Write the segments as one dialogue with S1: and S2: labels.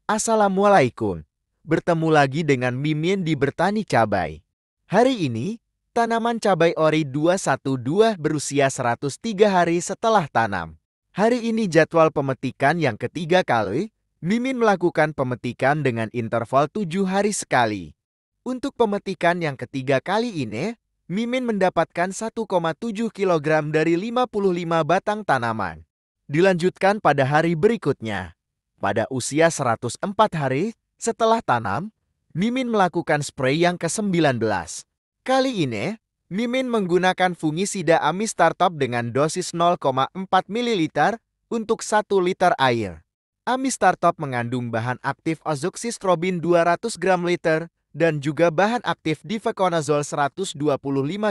S1: Assalamualaikum. Bertemu lagi dengan Mimin di Bertani Cabai. Hari ini, tanaman cabai ori 212 berusia 103 hari setelah tanam. Hari ini jadwal pemetikan yang ketiga kali. Mimin melakukan pemetikan dengan interval 7 hari sekali. Untuk pemetikan yang ketiga kali ini, Mimin mendapatkan 1,7 kg dari 55 batang tanaman. Dilanjutkan pada hari berikutnya. Pada usia 104 hari setelah tanam, Mimin melakukan spray yang ke-19. Kali ini, Mimin menggunakan fungisida Amistartop dengan dosis 0,4 ml untuk 1 liter air. Amistartop mengandung bahan aktif azoxystrobin 200 gram liter dan juga bahan aktif difeconazole 125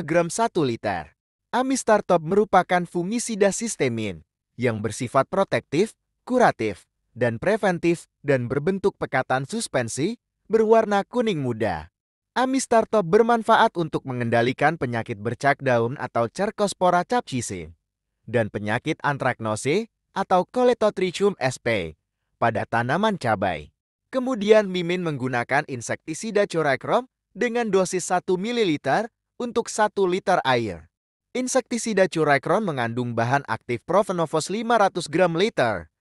S1: gram 1 liter. Amistartop merupakan fungisida sistemin yang bersifat protektif, kuratif, dan preventif dan berbentuk pekatan suspensi berwarna kuning muda. Amistartop bermanfaat untuk mengendalikan penyakit bercak daun atau Cercospora capsicum dan penyakit antraknose atau Coletotrichum sp pada tanaman cabai. Kemudian Mimin menggunakan insektisida Coracrom dengan dosis 1 ml untuk 1 liter air. Insektisida Coracrom mengandung bahan aktif Profenofos 500 gram liter.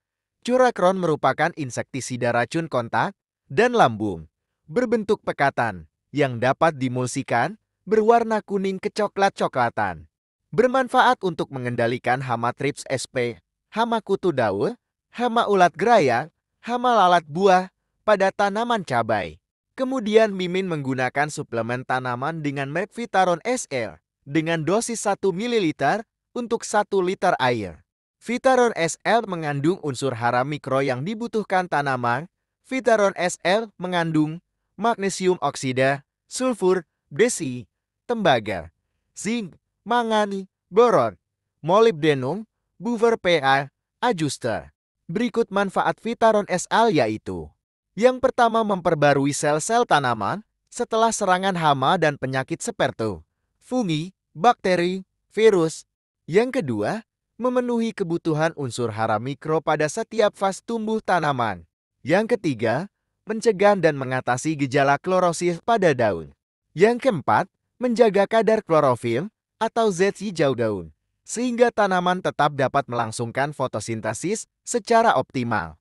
S1: Coracrom merupakan insektisida racun kontak dan lambung, berbentuk pekatan, yang dapat dimulsikan, berwarna kuning kecoklat-coklatan. Bermanfaat untuk mengendalikan hama Thrips sp, hama kutu daun, hama ulat geraya, hama lalat buah pada tanaman cabai. Kemudian Mimin menggunakan suplemen tanaman dengan merek Vitaron SL dengan dosis 1 ml untuk 1 liter air. Vitaron SL mengandung unsur hara mikro yang dibutuhkan tanaman. Vitaron SL mengandung magnesium oksida, sulfur, besi, tembaga, zinc, mangan, boron, molybdenum, buffer pH, adjuster. Berikut manfaat Vitaron SL yaitu: yang pertama, memperbarui sel-sel tanaman setelah serangan hama dan penyakit seperti fungi, bakteri, virus. Yang kedua, memenuhi kebutuhan unsur hara mikro pada setiap fase tumbuh tanaman. Yang ketiga, mencegah dan mengatasi gejala klorosis pada daun. Yang keempat, menjaga kadar klorofil atau zat hijau daun, sehingga tanaman tetap dapat melangsungkan fotosintesis secara optimal.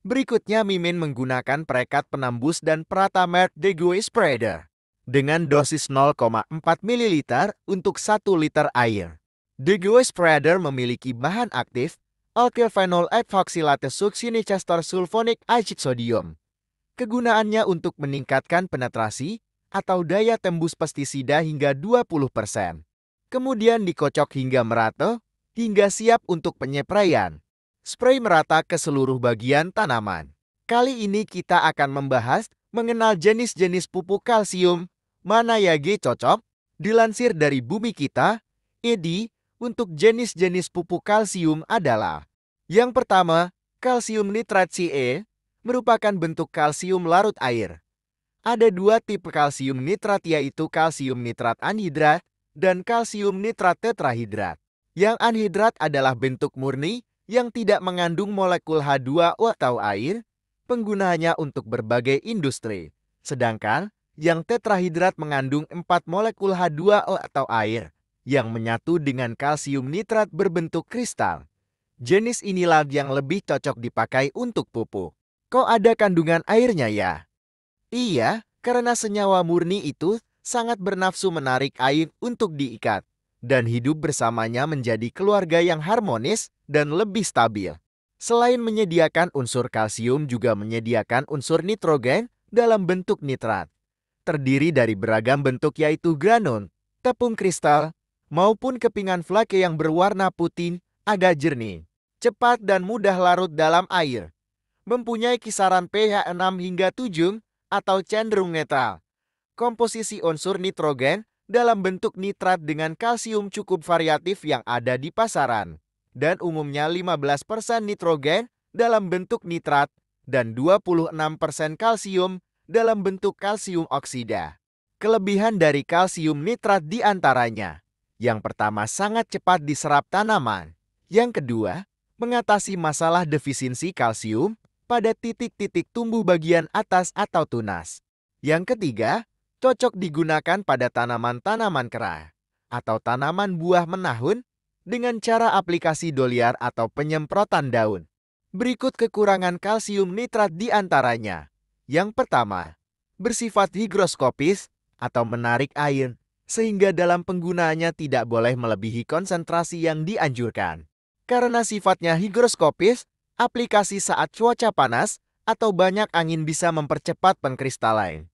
S1: Berikutnya, Mimin menggunakan perekat penembus dan perata merek Degue Spreader dengan dosis 0,4 ml untuk 1 liter air. Degue Spreader memiliki bahan aktif alkylphenol ethoxylate succinylchester sulfonic acid sodium. Kegunaannya untuk meningkatkan penetrasi atau daya tembus pestisida hingga 20%. Kemudian dikocok hingga merata hingga siap untuk penyepraian. Spray merata ke seluruh bagian tanaman. Kali ini kita akan membahas mengenal jenis-jenis pupuk kalsium mana yang cocok. Dilansir dari Bumi Kita, EDI, untuk jenis-jenis pupuk kalsium adalah: yang pertama, kalsium nitrat Ce, merupakan bentuk kalsium larut air. Ada dua tipe kalsium nitrat, yaitu kalsium nitrat anhidrat dan kalsium nitrat tetrahidrat. Yang anhidrat adalah bentuk murni yang tidak mengandung molekul H2O atau air, penggunaannya untuk berbagai industri. Sedangkan yang tetrahidrat mengandung 4 molekul H2O atau air yang menyatu dengan kalsium nitrat berbentuk kristal. Jenis inilah yang lebih cocok dipakai untuk pupuk. Kok ada kandungan airnya ya? Iya, karena senyawa murni itu sangat bernafsu menarik air untuk diikat, dan hidup bersamanya menjadi keluarga yang harmonis dan lebih stabil. Selain menyediakan unsur kalsium, juga menyediakan unsur nitrogen dalam bentuk nitrat. Terdiri dari beragam bentuk, yaitu granul, tepung kristal, maupun kepingan flake yang berwarna putih, agak jernih, cepat dan mudah larut dalam air. Mempunyai kisaran pH 6 hingga 7 atau cenderung netral. Komposisi unsur nitrogen dalam bentuk nitrat dengan kalsium cukup variatif yang ada di pasaran. Dan umumnya 15% nitrogen dalam bentuk nitrat dan 26% kalsium dalam bentuk kalsium oksida. Kelebihan dari kalsium nitrat diantaranya: yang pertama, sangat cepat diserap tanaman. Yang kedua, mengatasi masalah defisiensi kalsium pada titik-titik tumbuh bagian atas atau tunas. Yang ketiga, cocok digunakan pada tanaman-tanaman kera atau tanaman buah menahun dengan cara aplikasi doliar atau penyemprotan daun. Berikut kekurangan kalsium nitrat di antaranya. Yang pertama, bersifat higroskopis atau menarik air, sehingga dalam penggunaannya tidak boleh melebihi konsentrasi yang dianjurkan. Karena sifatnya higroskopis, aplikasi saat cuaca panas atau banyak angin bisa mempercepat pengkristalan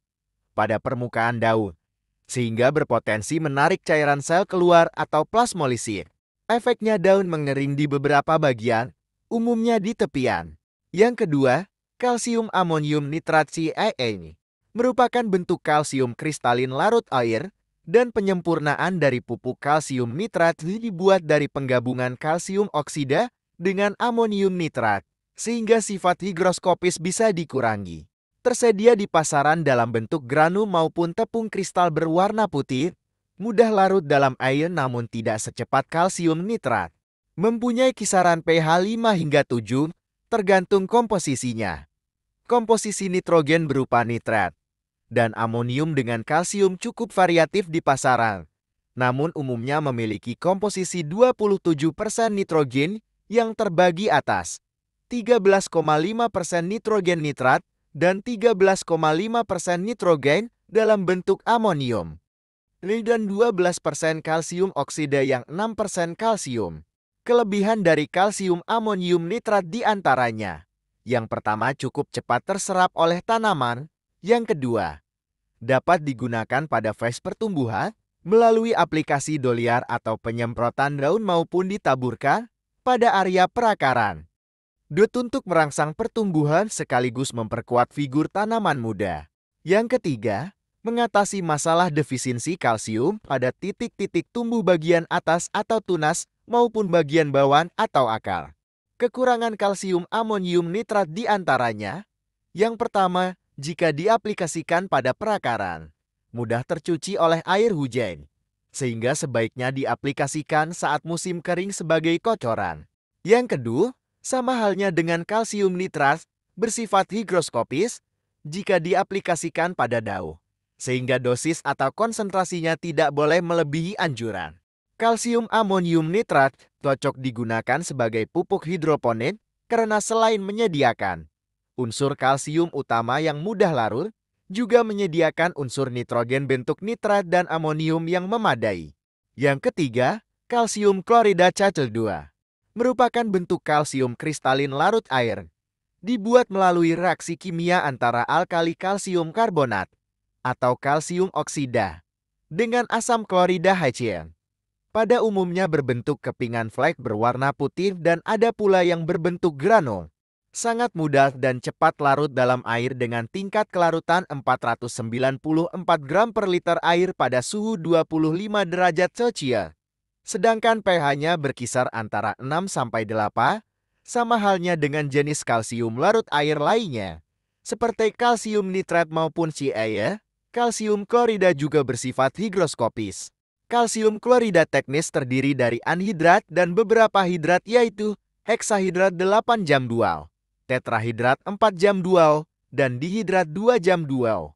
S1: pada permukaan daun, sehingga berpotensi menarik cairan sel keluar atau plasmolisit. Efeknya daun mengering di beberapa bagian, umumnya di tepian. Yang kedua, kalsium amonium nitrat CaA merupakan bentuk kalsium kristalin larut air dan penyempurnaan dari pupuk kalsium nitrat dibuat dari penggabungan kalsium oksida dengan amonium nitrat, sehingga sifat higroskopis bisa dikurangi. Tersedia di pasaran dalam bentuk granul maupun tepung kristal berwarna putih, mudah larut dalam air namun tidak secepat kalsium nitrat. Mempunyai kisaran pH 5 hingga 7, tergantung komposisinya. Komposisi nitrogen berupa nitrat dan amonium dengan kalsium cukup variatif di pasaran, namun umumnya memiliki komposisi 27% nitrogen yang terbagi atas 13,5% nitrogen nitrat dan 13,5% nitrogen dalam bentuk amonium, dan 12% kalsium oksida yang 6% kalsium. Kelebihan dari kalsium amonium nitrat di antaranya. Yang pertama, cukup cepat terserap oleh tanaman. Yang kedua, dapat digunakan pada fase pertumbuhan melalui aplikasi doliar atau penyemprotan daun maupun ditaburkan pada area perakaran. Untuk merangsang pertumbuhan sekaligus memperkuat figur tanaman muda. Yang ketiga, mengatasi masalah defisiensi kalsium pada titik-titik tumbuh bagian atas atau tunas maupun bagian bawah atau akar. Kekurangan kalsium amonium nitrat di antaranya. Yang pertama, jika diaplikasikan pada perakaran, mudah tercuci oleh air hujan, sehingga sebaiknya diaplikasikan saat musim kering sebagai kocoran. Yang kedua, sama halnya dengan kalsium nitrat, bersifat higroskopis jika diaplikasikan pada daun, sehingga dosis atau konsentrasinya tidak boleh melebihi anjuran. Kalsium amonium nitrat cocok digunakan sebagai pupuk hidroponik karena selain menyediakan unsur kalsium utama yang mudah larut, juga menyediakan unsur nitrogen bentuk nitrat dan amonium yang memadai. Yang ketiga, kalsium klorida Cl2 merupakan bentuk kalsium kristalin larut air. Dibuat melalui reaksi kimia antara alkali kalsium karbonat atau kalsium oksida dengan asam klorida HCl. Pada umumnya berbentuk kepingan flek berwarna putih dan ada pula yang berbentuk granul. Sangat mudah dan cepat larut dalam air dengan tingkat kelarutan 494 gram per liter air pada suhu 25 derajat Celcius. Sedangkan pH-nya berkisar antara 6-8, sama halnya dengan jenis kalsium larut air lainnya. Seperti kalsium nitrat maupun CaA, kalsium klorida juga bersifat higroskopis. Kalsium klorida teknis terdiri dari anhidrat dan beberapa hidrat yaitu heksahidrat 8 jam dual, tetrahidrat 4 jam dual, dan dihidrat 2 jam dual.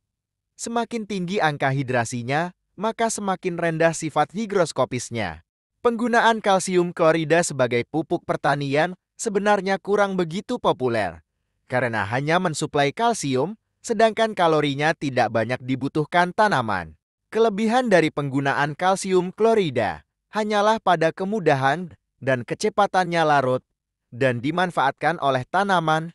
S1: Semakin tinggi angka hidrasinya, maka semakin rendah sifat higroskopisnya. Penggunaan kalsium klorida sebagai pupuk pertanian sebenarnya kurang begitu populer, karena hanya mensuplai kalsium, sedangkan kalorinya tidak banyak dibutuhkan tanaman. Kelebihan dari penggunaan kalsium klorida hanyalah pada kemudahan dan kecepatannya larut dan dimanfaatkan oleh tanaman.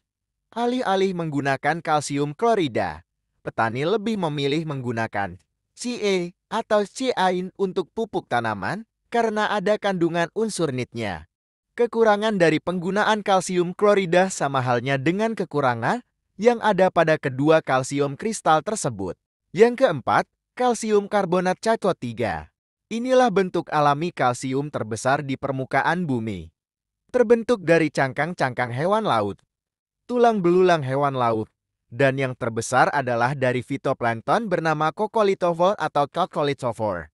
S1: Alih-alih menggunakan kalsium klorida, petani lebih memilih menggunakan Ca atau Cain untuk pupuk tanaman karena ada kandungan unsur nitnya. Kekurangan dari penggunaan kalsium klorida sama halnya dengan kekurangan yang ada pada kedua kalsium kristal tersebut. Yang keempat, kalsium karbonat Ca3. Inilah bentuk alami kalsium terbesar di permukaan bumi. Terbentuk dari cangkang-cangkang hewan laut, tulang belulang hewan laut, dan yang terbesar adalah dari fitoplankton bernama Coccolithophore atau Coccolithophore.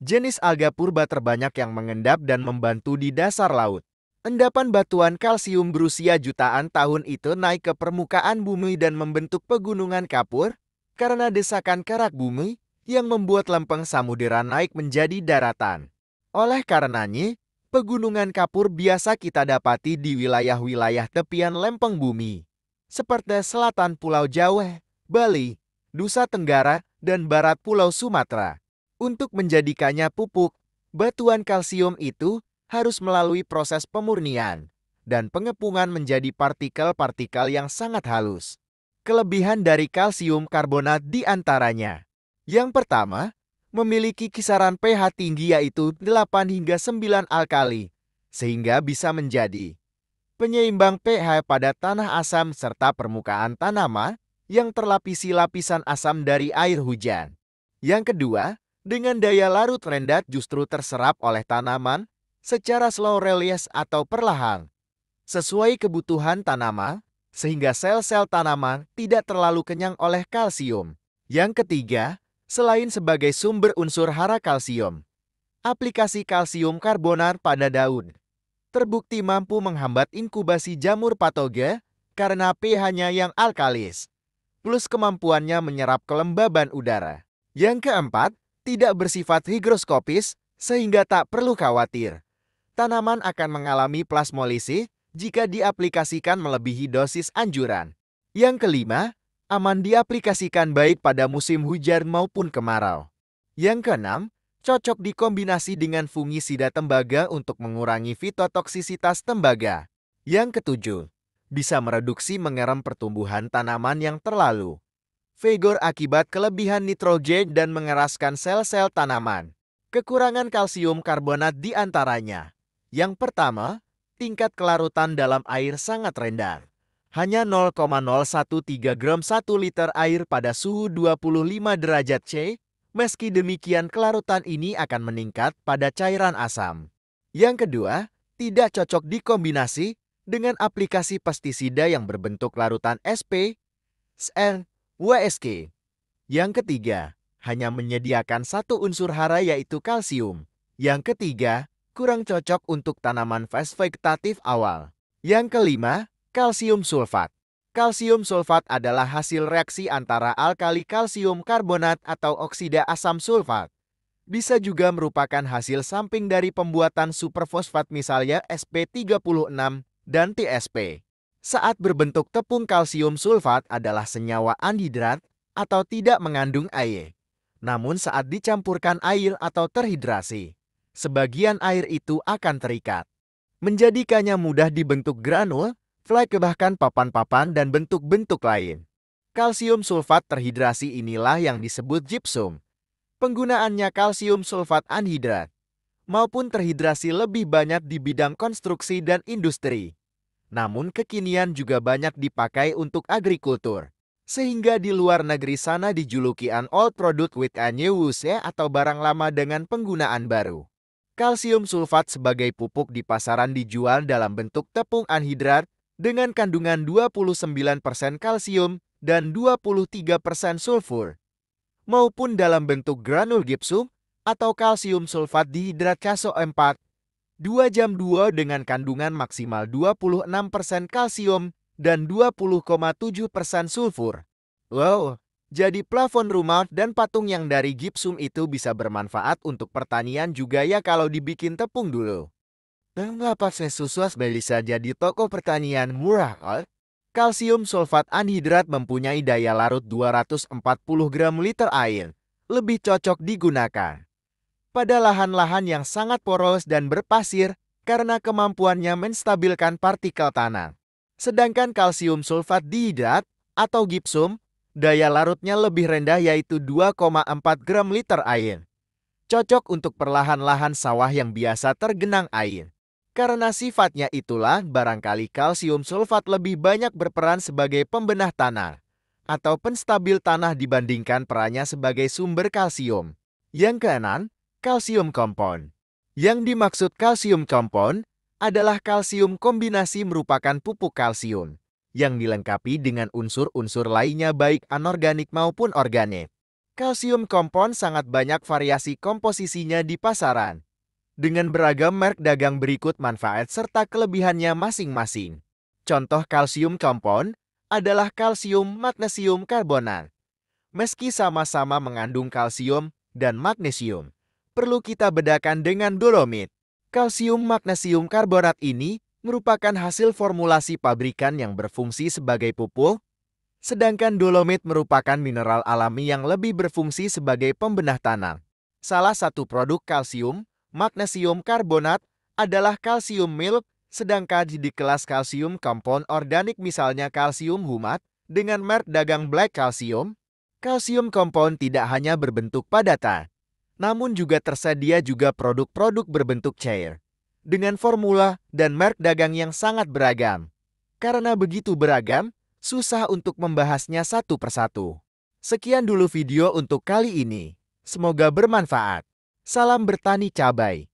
S1: Jenis alga purba terbanyak yang mengendap dan membantu di dasar laut. Endapan batuan kalsium berusia jutaan tahun itu naik ke permukaan bumi dan membentuk pegunungan kapur karena desakan kerak bumi yang membuat lempeng samudera naik menjadi daratan. Oleh karenanya, pegunungan kapur biasa kita dapati di wilayah-wilayah tepian lempeng bumi, seperti selatan Pulau Jawa, Bali, Nusa Tenggara, dan barat Pulau Sumatera. Untuk menjadikannya pupuk, batuan kalsium itu harus melalui proses pemurnian dan pengepungan menjadi partikel-partikel yang sangat halus. Kelebihan dari kalsium karbonat di antaranya. Yang pertama, memiliki kisaran pH tinggi yaitu 8 hingga 9 alkali, sehingga bisa menjadi penyeimbang pH pada tanah asam serta permukaan tanaman yang terlapisi lapisan asam dari air hujan. Yang kedua, dengan daya larut rendah justru terserap oleh tanaman secara slow release atau perlahan, sesuai kebutuhan tanaman, sehingga sel-sel tanaman tidak terlalu kenyang oleh kalsium. Yang ketiga, selain sebagai sumber unsur hara kalsium, aplikasi kalsium karbonat pada daun terbukti mampu menghambat inkubasi jamur patogen karena pH-nya yang alkalis, plus kemampuannya menyerap kelembaban udara. Yang keempat, tidak bersifat higroskopis, sehingga tak perlu khawatir tanaman akan mengalami plasmolisis jika diaplikasikan melebihi dosis anjuran. Yang kelima, aman diaplikasikan baik pada musim hujan maupun kemarau. Yang keenam, cocok dikombinasi dengan fungisida tembaga untuk mengurangi fitotoksisitas tembaga. Yang ketujuh, bisa mereduksi mengerem pertumbuhan tanaman yang terlalu vigor akibat kelebihan nitrogen dan mengeraskan sel-sel tanaman. Kekurangan kalsium karbonat di antaranya. Yang pertama, tingkat kelarutan dalam air sangat rendah. Hanya 0,013 gram 1 liter air pada suhu 25 derajat C. Meski demikian, kelarutan ini akan meningkat pada cairan asam. Yang kedua, tidak cocok dikombinasi dengan aplikasi pestisida yang berbentuk larutan SP, SN, WSK. Yang ketiga, hanya menyediakan satu unsur hara yaitu kalsium. Yang ketiga, kurang cocok untuk tanaman fase vegetatif awal. Yang kelima, kalsium sulfat. Kalsium sulfat adalah hasil reaksi antara alkali kalsium karbonat atau oksida asam sulfat. Bisa juga merupakan hasil samping dari pembuatan superfosfat misalnya SP36 dan TSP. Saat berbentuk tepung, kalsium sulfat adalah senyawa anhidrat atau tidak mengandung air. Namun saat dicampurkan air atau terhidrasi, sebagian air itu akan terikat, menjadikannya mudah dibentuk granul, flake, bahkan papan-papan dan bentuk-bentuk lain. Kalsium sulfat terhidrasi inilah yang disebut gypsum. Penggunaannya kalsium sulfat anhidrat maupun terhidrasi lebih banyak di bidang konstruksi dan industri. Namun kekinian juga banyak dipakai untuk agrikultur. Sehingga di luar negeri sana dijuluki an old product with a new use atau barang lama dengan penggunaan baru. Kalsium sulfat sebagai pupuk di pasaran dijual dalam bentuk tepung anhidrat dengan kandungan 29% kalsium dan 23% sulfur, maupun dalam bentuk granul gypsum atau kalsium sulfat dihidrat KSO4 2 dengan kandungan maksimal 26% kalsium dan 20,7% sulfur. Wow! Jadi plafon rumah dan patung yang dari gypsum itu bisa bermanfaat untuk pertanian juga ya kalau dibikin tepung dulu. Mengapa sesuatu bisa jadi toko pertanian murah? Kalsium sulfat anhidrat mempunyai daya larut 240 gram liter air. Lebih cocok digunakan pada lahan-lahan yang sangat poros dan berpasir karena kemampuannya menstabilkan partikel tanah. Sedangkan kalsium sulfat dihidrat atau gypsum, daya larutnya lebih rendah yaitu 2,4 gram liter air. Cocok untuk perlahan-lahan sawah yang biasa tergenang air. Karena sifatnya itulah barangkali kalsium sulfat lebih banyak berperan sebagai pembenah tanah atau penstabil tanah dibandingkan perannya sebagai sumber kalsium. Yang keenam, kalsium compound. Yang dimaksud kalsium compound adalah kalsium kombinasi merupakan pupuk kalsium yang dilengkapi dengan unsur-unsur lainnya baik anorganik maupun organik. Kalsium compound sangat banyak variasi komposisinya di pasaran. dengan beragam merek dagang berikut manfaat serta kelebihannya masing-masing. Contoh kalsium compound adalah kalsium magnesium karbonat. Meski sama-sama mengandung kalsium dan magnesium, perlu kita bedakan dengan dolomit. Kalsium magnesium karbonat ini merupakan hasil formulasi pabrikan yang berfungsi sebagai pupuk, sedangkan dolomit merupakan mineral alami yang lebih berfungsi sebagai pembenah tanah. Salah satu produk kalsium magnesium karbonat adalah kalsium milk, sedangkan di kelas kalsium compound organik misalnya kalsium humat dengan merek dagang Black Calcium, kalsium compound tidak hanya berbentuk padatan, namun juga tersedia juga produk-produk berbentuk cair dengan formula dan merek dagang yang sangat beragam. Karena begitu beragam, susah untuk membahasnya satu persatu. Sekian dulu video untuk kali ini. Semoga bermanfaat. Salam bertani cabai.